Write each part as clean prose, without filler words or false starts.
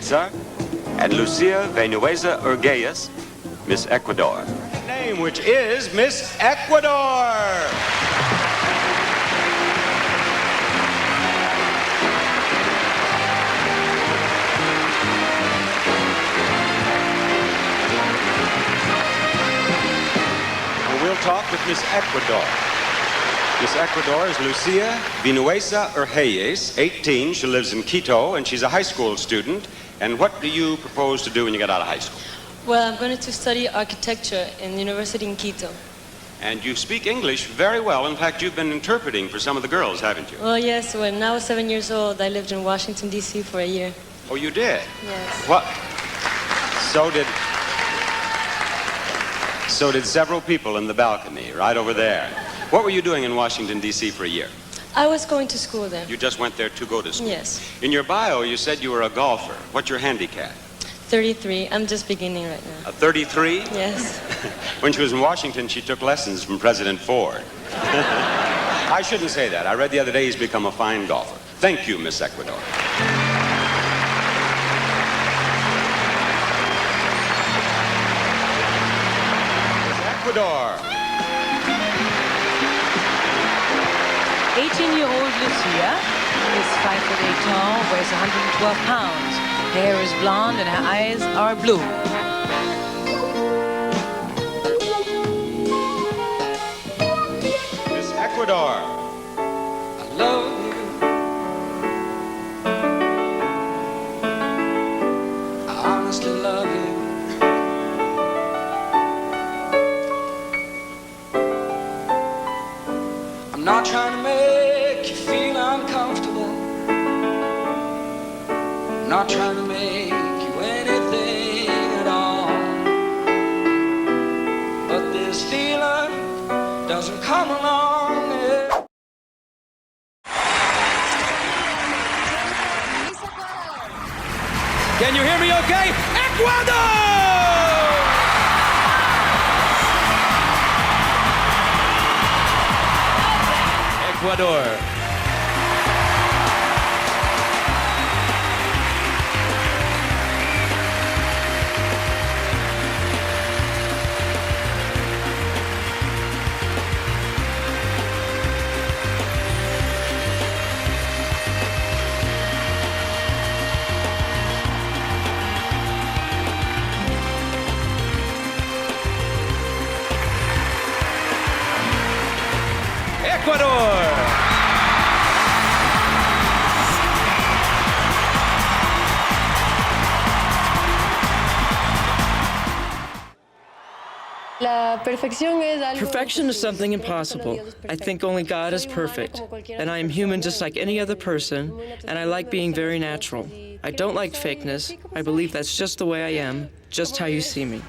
Vinuesa, and Lucia Vinuesa Urgueyes, Miss Ecuador. Name which is Miss Ecuador. We'll talk with Miss Ecuador. Miss Ecuador is Lucia Vinuesa Urgueyes, 18. She lives in Quito, and she's a high school student. And what do you propose to do when you get out of high school? Well, I'm going to study architecture in the university in Quito. And you speak English very well. In fact, you've been interpreting for some of the girls, haven't you? Well, yes. When I was 7 years old, I lived in Washington, D.C. for a year. Oh, you did? Yes. What? So did several people in the balcony, right over there. What were you doing in Washington, D.C. for a year? I was going to school there. You just went there to go to school? Yes. In your bio, you said you were a golfer. What's your handicap? 33. I'm just beginning right now. A 33? Yes. When she was in Washington, she took lessons from President Ford. I shouldn't say that. I read the other day he's become a fine golfer. Thank you, Miss Ecuador. Ecuador. 18-year-old Lucia is 5'8" tall, weighs 112 pounds. Hair is blonde and her eyes are blue. Miss Ecuador. I love you. I honestly love you. I'm not trying to make you feel uncomfortable. I'm not trying to make you anything at all. But this feeling doesn't come along. Can you hear me okay? Ecuador! Ecuador. Ecuador. Perfection is something impossible. I think only God is perfect, and I am human just like any other person, and I like being very natural. I don't like fakeness. I believe that's just the way I am, just how you see me.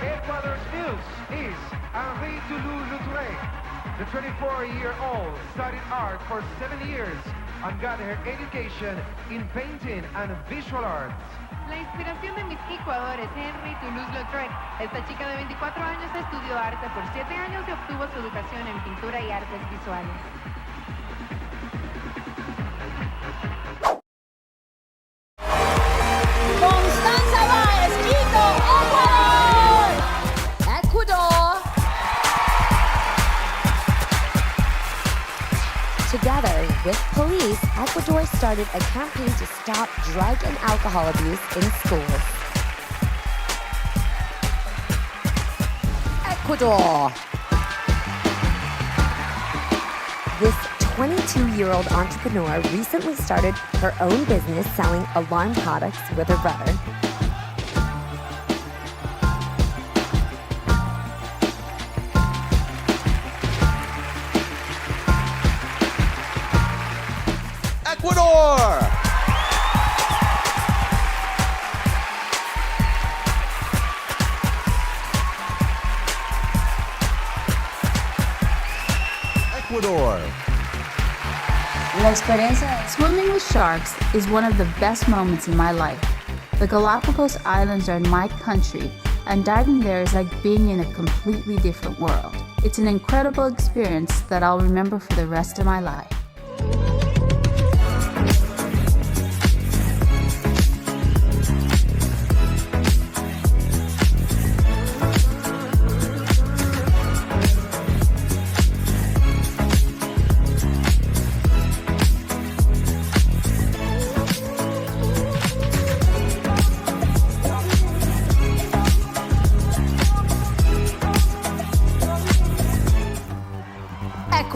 Ecuador's news is the 24-year-old studied art for 7 years and got her education in painting and visual arts. La inspiración de Miss Ecuador es Henry Toulouse-Lautrec. Esta chica de 24 años estudió arte por 7 años y obtuvo su educación en pintura y artes visuales. Together with police, Ecuador started a campaign to stop drug and alcohol abuse in schools. Ecuador. This 22-year-old entrepreneur recently started her own business selling alarm products with her brother. Ecuador! Ecuador. Swimming with sharks is one of the best moments in my life. The Galapagos Islands are in my country, and diving there is like being in a completely different world. It's an incredible experience that I'll remember for the rest of my life.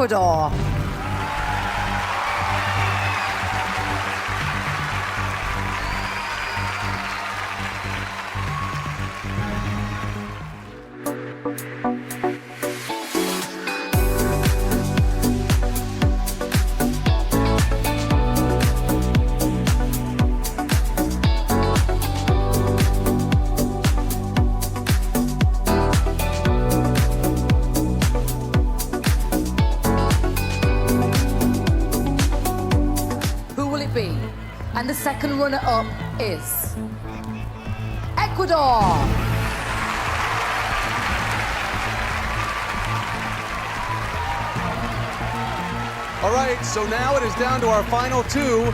Ecuador. Be. And the second runner-up is Ecuador. All right, so now it is down to our final two.